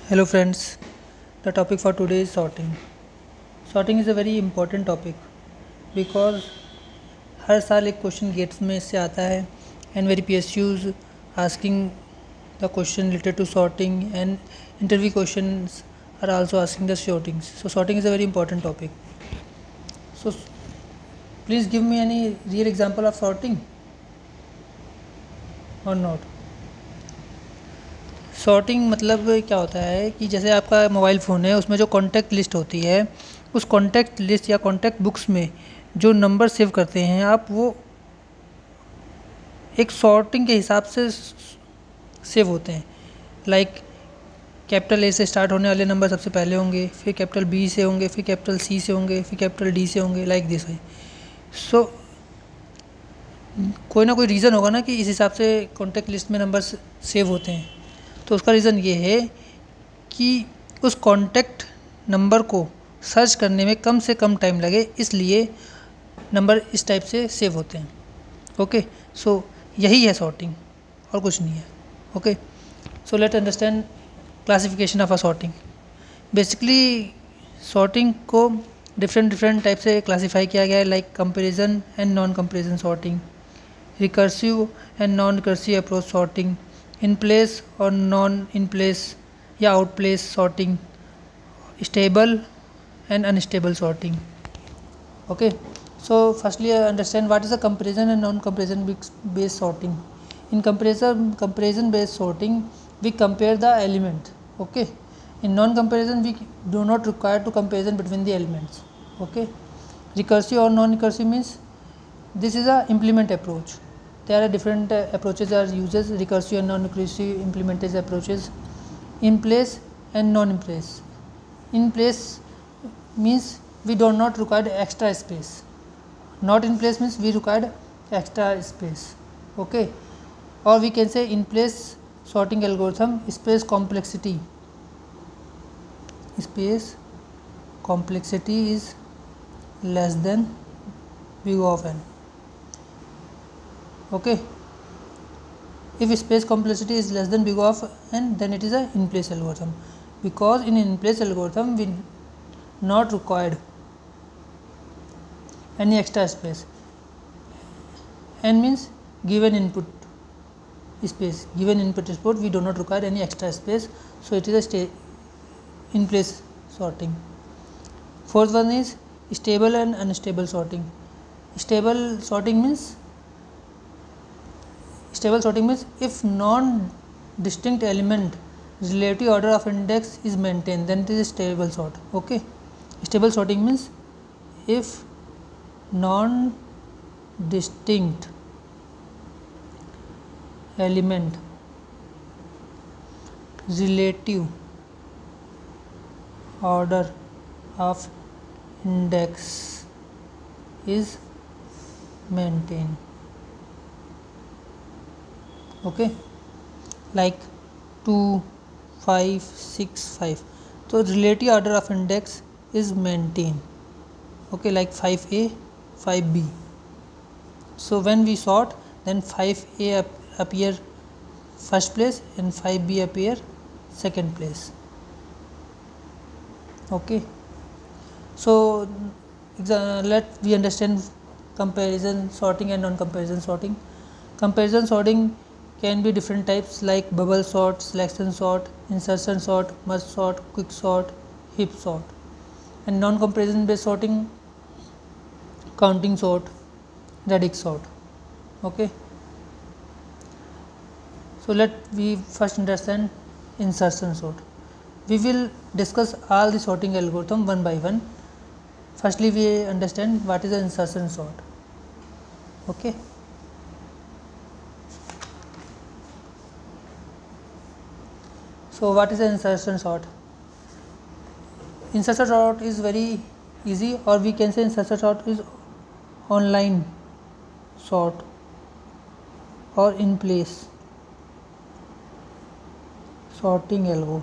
Hello friends, the topic for today is sorting. Sorting is a very important topic because हर साल एक question gets में इससे आता है and very PSUs asking the question related to sorting and interview questions are also asking the sortings. So sorting is a very important topic. So please give me any real example of sorting or not. Sorting मतलब क्या होता है कि जैसे आपका mobile phone है उसमें जो कॉन्टैक्ट लिस्ट होती है उस कॉन्टैक्ट लिस्ट या कॉन्टैक्ट बुक्स में जो नंबर सेव करते हैं आप वो एक सॉर्टिंग के हिसाब से सेव होते हैं। लाइक कैपिटल ए से स्टार्ट होने वाले नंबर सबसे पहले होंगे, फिर कैपिटल बी से होंगे, फिर कैपिटल सी से होंगे, फिर कैपिटल डी से होंगे, लाइक दिस है। सो कोई ना कोई रीज़न होगा ना कि इस हिसाब से कॉन्टैक्ट लिस्ट में नंबर सेव होते हैं। तो उसका रीज़न ये है कि उस कॉन्टैक्ट नंबर को सर्च करने में कम से कम टाइम लगे, इसलिए नंबर इस टाइप से सेव होते हैं। ओके, सो यही है सॉर्टिंग और कुछ नहीं है। Okay, so let understand classification of a sorting. Basically sorting को डिफरेंट टाइप से क्लासीफाई किया गया है, like comparison and non comparison sorting, recursive and non recursive approach sorting, in place और नॉन इन प्लेस या out place sorting, stable and unstable sorting. Okay, so firstly understand what is a comparison and non-comparison based sorting. In comparison based sorting we compare the element. Okay, in non-comparison we do not require to comparison between the elements. Okay, recursive or non-recursive means this is a implement approach. There are different approaches are uses, recursive and non-recursive implementation approaches. In place and non in place. In place means we do not require extra space. Not in place means we require extra space. Okay, or we can say in place sorting algorithm space complexity is less than big of n. Okay, if space complexity is less than big of n, then it is a in place algorithm, because in place algorithm we not required any extra space. N means given input space, given input space we do not require any extra space, so it is a in place sorting. Fourth one is stable and unstable sorting. Stable sorting means if non distinct element relative order of index is maintained, then it is a stable sort. Okay, stable sorting means if non distinct element relative order of index is maintained. Okay, like 2, 5, 6, 5. So relative order of index is maintained. Okay, like 5a, 5b. So when we sort, then 5a appear first place and 5b appear second place. Okay, so let we understand comparison sorting and non-comparison sorting. Comparison sorting can be different types like bubble sort, selection sort, insertion sort, merge sort, quick sort, heap sort. And non-comparison based sorting, counting sort, radix sort. Okay, so let we first understand insertion sort. We will discuss all the sorting algorithm one by one. Firstly we understand what is the insertion sort. Okay, so what is the insertion sort? Insertion sort is very easy, or we can say insertion sort is online sort or in place sorting algo.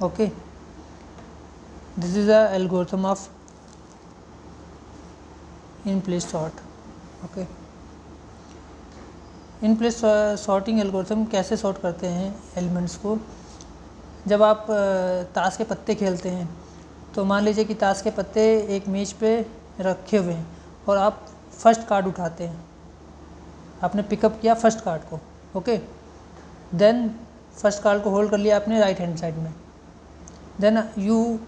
Okay, this is the algorithm of in place sort. Okay, in place sorting algorithm कैसे sort करते हैं elements को? जब आप ताश के पत्ते खेलते हैं तो मान लीजिए कि ताश के पत्ते एक मेज पे रखे हुए हैं और आप फर्स्ट कार्ड उठाते हैं, आपने पिकअप किया फर्स्ट कार्ड को, ओके। देन फर्स्ट कार्ड को होल्ड कर लिया आपने राइट हैंड साइड में, then you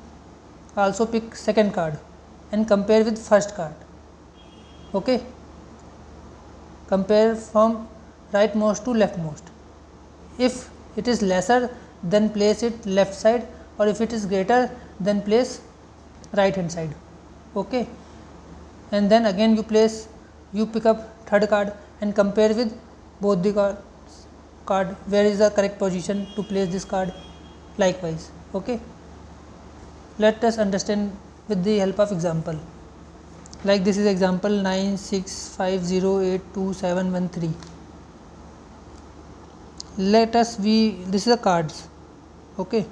also pick second card and compare with first card, okay. Compare from right most to left most. If it is lesser, then place it left side, or if it is greater, then place right hand side, okay. And then again you pick up third card and compare with both the card where is the correct position to place this card, likewise, okay. Let us understand with the help of example. Like this is example 9650827113. Let us this is the cards, okay.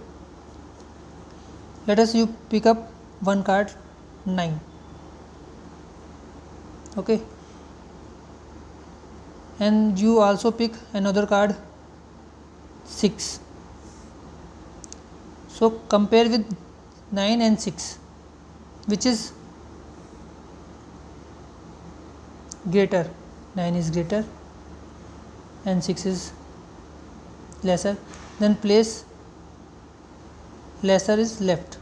Let us you pick up one card 9, okay, and you also pick another card 6. So compare with 9 and 6, which is greater? 9 is greater and 6 is lesser. Then place lesser is left,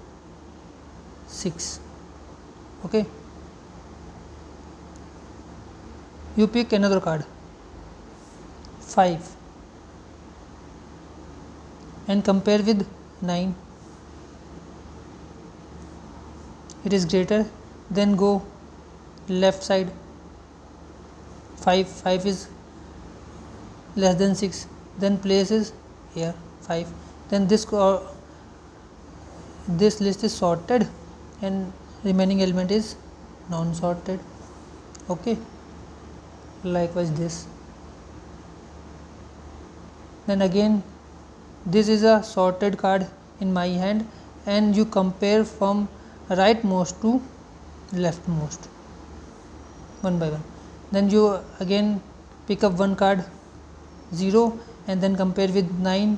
6, okay. You pick another card 5 and compare with 9. It is greater, then go left side. 5 is less than 6, then place is here 5. Then this list is sorted and remaining element is non sorted, okay. Likewise this. Then again this is a sorted card in my hand, and you compare from rightmost to leftmost one by one. Then you again pick up one card 0 and then compare with 9,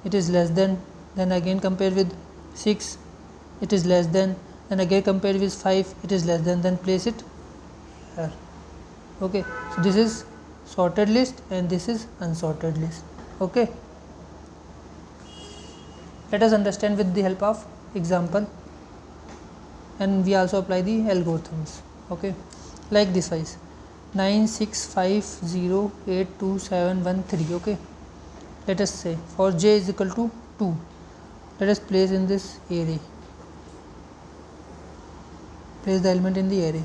it is less than. Then again compare with 6, it is less than. Then again compare with 5, it is less than. Then place it here, okay. So this is sorted list and this is unsorted list, okay. Let us understand with the help of example, and we also apply the algorithms, okay. Like this wise 9650827113, okay. Let us say for j is equal to 2, let us place in this array, place the element in the array,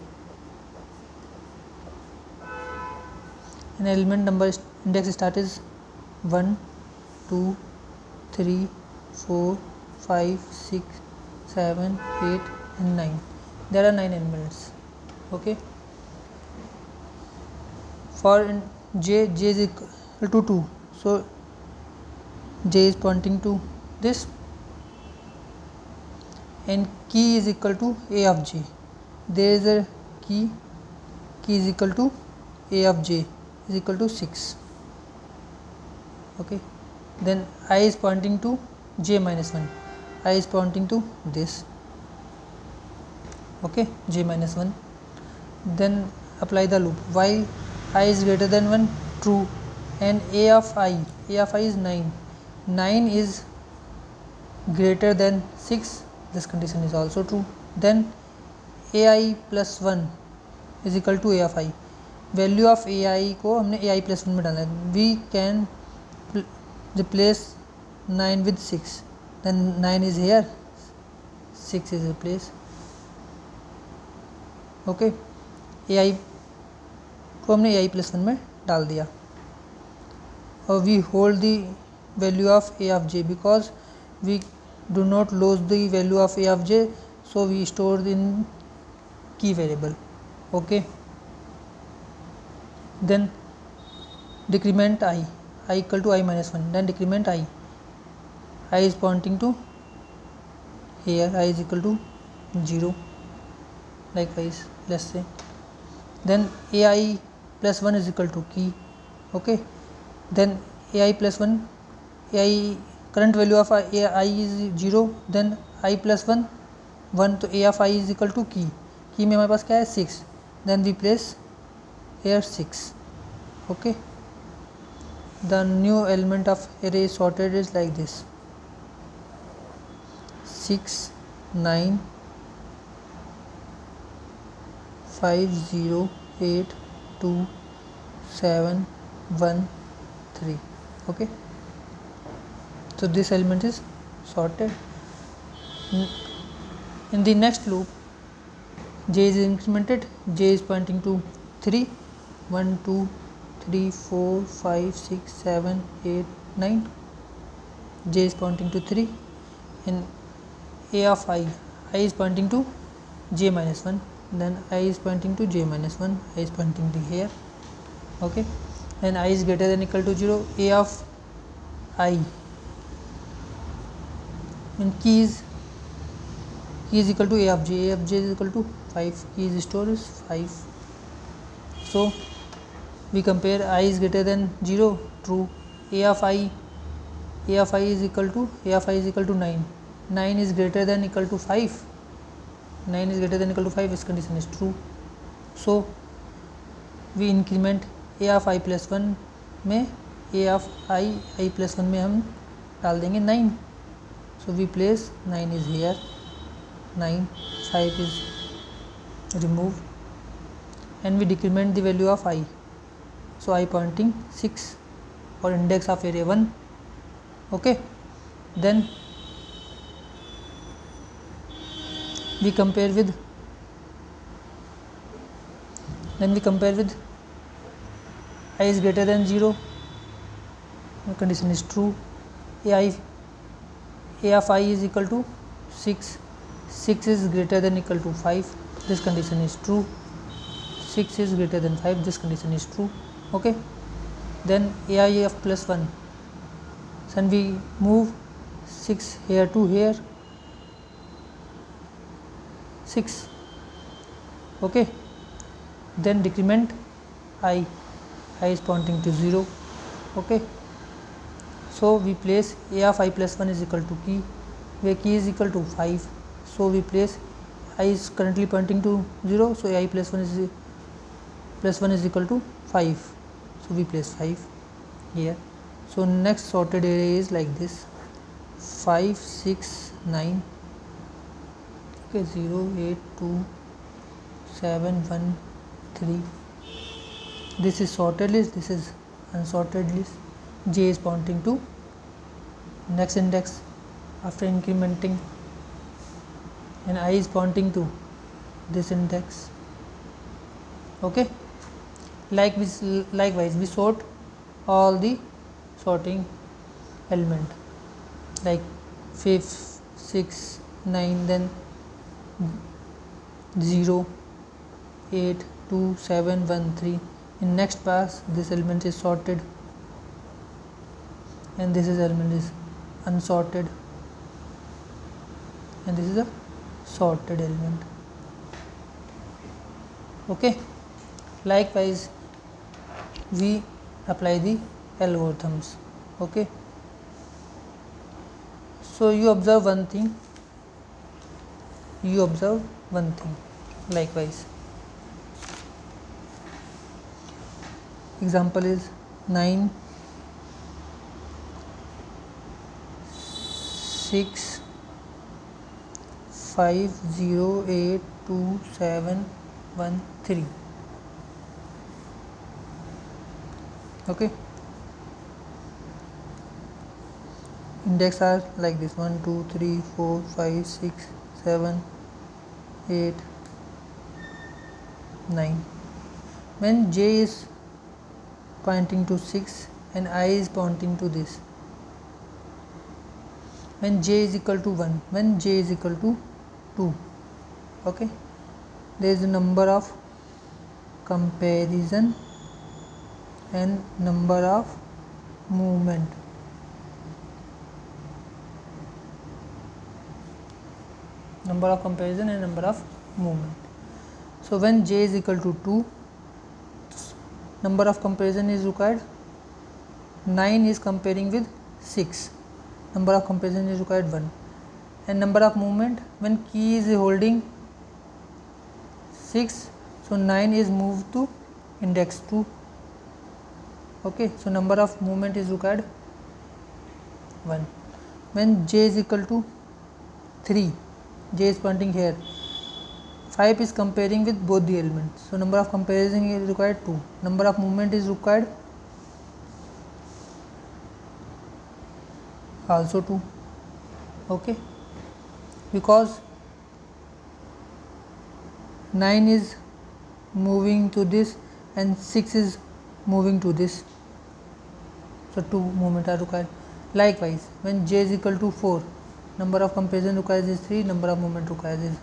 and element number index start is 1 2 3 4 5 6 7 8 and 9. There are 9 elements, okay. For j is equal to 2, so j is pointing to this, and key is equal to a of j. There is a key is equal to a of j is equal to 6, okay. Then I is pointing to j minus 1, I is pointing to this, okay, j minus 1. Then apply the loop while I is greater than 1, true, and a of I is 9, 9 is greater than 6, this condition is also true. Then ai plus 1 is equal to a of I. Value of a i को हमने a i plus 1 में डाला है. We can replace 9 with 6, then 9 is here, 6 is replaced, okay. A i को हमने a i plus 1 में डाल दिया, और we hold the value of A of J because we do not lose the value of a of j, so we store in key variable, okay. Then decrement I equal to I minus 1, then decrement I is pointing to here, I is equal to 0, likewise let's say. Then ai plus 1 is equal to key, Okay, then ai plus 1, ai current value of ai is 0, then I plus 1 1, तो a of I is equal to की में हमारे पास क्या है 6, then we place here 6. Okay, the new element of array is sorted is like this: 6 9 5 0 8 2 7 1 3. Okay, so this element is sorted. In the next loop, j is incremented, j is pointing to 3, 1 2 3 4 5 6 7 8 9, j is pointing to 3, and a of I is pointing to j minus 1, then I is pointing to j minus 1, I is pointing to here. Okay, and I is greater than equal to 0, a of I and key is equal to a of j is equal to 5, key is stored is 5. So we compare I is greater than 0, true, a of I is equal to 9, 9 is greater than equal to 5, 9 is greater than equal to 5, this condition is true. So we increment a of I plus 1 में a of I plus 1 में हम डाल देंगे 9, so we place 9 is here, 9 5 is removed, and we decrement the value of I, so I pointing 6 or index of array 1. Okay, then we compare with I is greater than 0, the condition is true, a of I is equal to 6, 6 is greater than equal to 5, this condition is true, 6 is greater than 5, this condition is true. Okay, then ai of plus 1, then we move 6 here to here, 6. Okay, then decrement I is pointing to 0. Okay, so we place a of I plus 1 is equal to key, where key is equal to 5, so we place I is currently pointing to 0, so I plus 1 is equal to 5, so we place 5 here. So next sorted array is like this: 5 6 9, okay, 0 8 2 7 1 3. This is sorted list, this is unsorted list. J is pointing to next index after incrementing, and I is pointing to this index. Okay, likewise we sort all the sorting element like 5 6 9, then 0 8 2 7 1 3. In next pass this element is sorted and this element is unsorted, and this is a sorted element. Okay, likewise we apply the algorithms. Okay, so you observe one thing, likewise. Example is 9 6 5 0 8 2 7 1 3. Okay, index are like this: 1 2 3 4 5 6 7 8 9. When j is pointing to 6 and I is pointing to this, when j is equal to 1, when j is equal to 2, okay, there is a number of comparison and number of movement. Number of comparison and number of movement. So when j is equal to 2, number of comparison is required 9 is comparing with 6. Number of comparison is required 1. And number of movement, when key is holding 6, so 9 is moved to index 2. Okay, so number of movement is required 1. When j is equal to 3, j is pointing here, 5 is comparing with both the elements, so number of comparison is required 2. Number of movement is required also 2. Okay, because 9 is moving to this and 6 is moving to this, so 2 movement are required. Likewise, when j is equal to 4, number of comparison required is 3, number of movement required is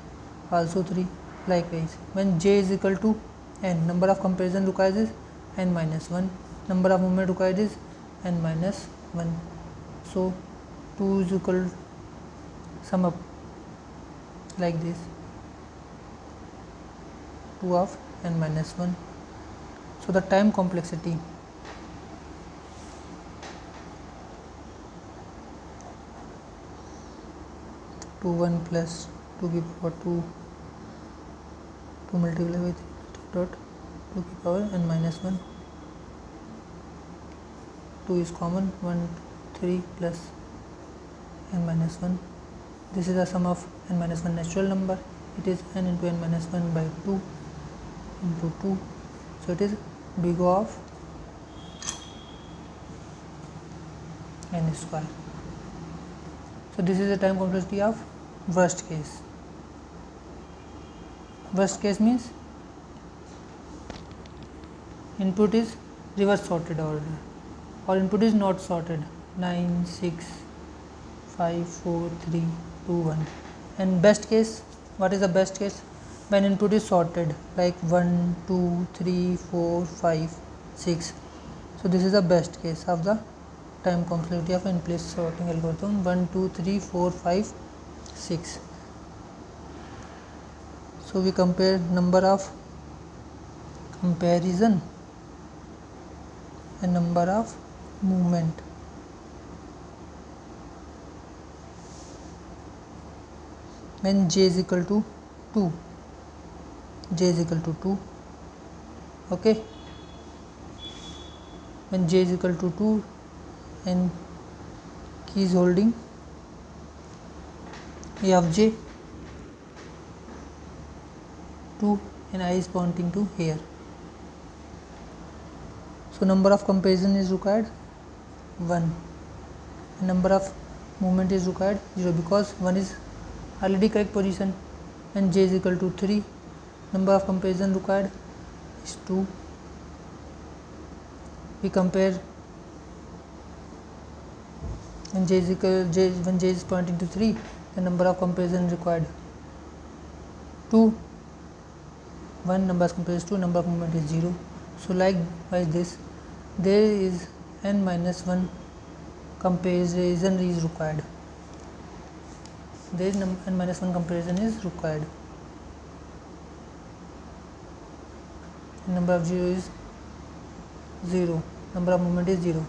also 3. Likewise, when j is equal to n, number of comparison required is n minus 1, number of movement required is n minus 1. So 2 is equal, sum up like this, 2 of n minus 1. So the time complexity to 1 plus 2 की power 2 multiplied with dot 2 की power n minus 1. 2 is common, 1 3 plus n minus 1. This is the sum of n minus 1 natural number. It is n into n minus 1 by 2 into 2. So it is big O of n square. So this is the time complexity of worst case. Worst case means input is reverse sorted order or input is not sorted, 9 6 5 4 3 2 1. And best case, what is the best case? When input is sorted like 1 2 3 4 5 6. So this is the best case of the time complexity of in-place sorting algorithm, 1 2 3 4 5 6. So we compare number of comparison and number of movement. When j is equal to 2, j is equal to 2. Okay, when j is equal to 2 and key is holding a of j, 2 and I is pointing to here. So number of comparison is required 1 and number of movement is required 0 because 1 is already correct position. And j is equal to 3, number of comparison required is 2. We compare when j is equal when j is pointing to 3, the number of comparison required 2, 1 number of comparison is 2, number of movement is 0. So likewise this, there is n minus 1 comparison is required. There is n minus 1 comparison is required. Number of 0 is 0, number of movement is 0.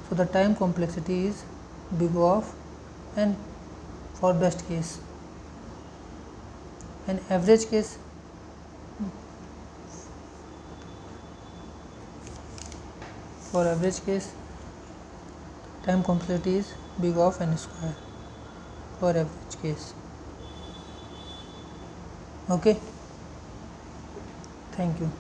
So the time complexity is big O of n for best case. And average case, for average case time complexity is big O of n square for average case. Okay, thank you.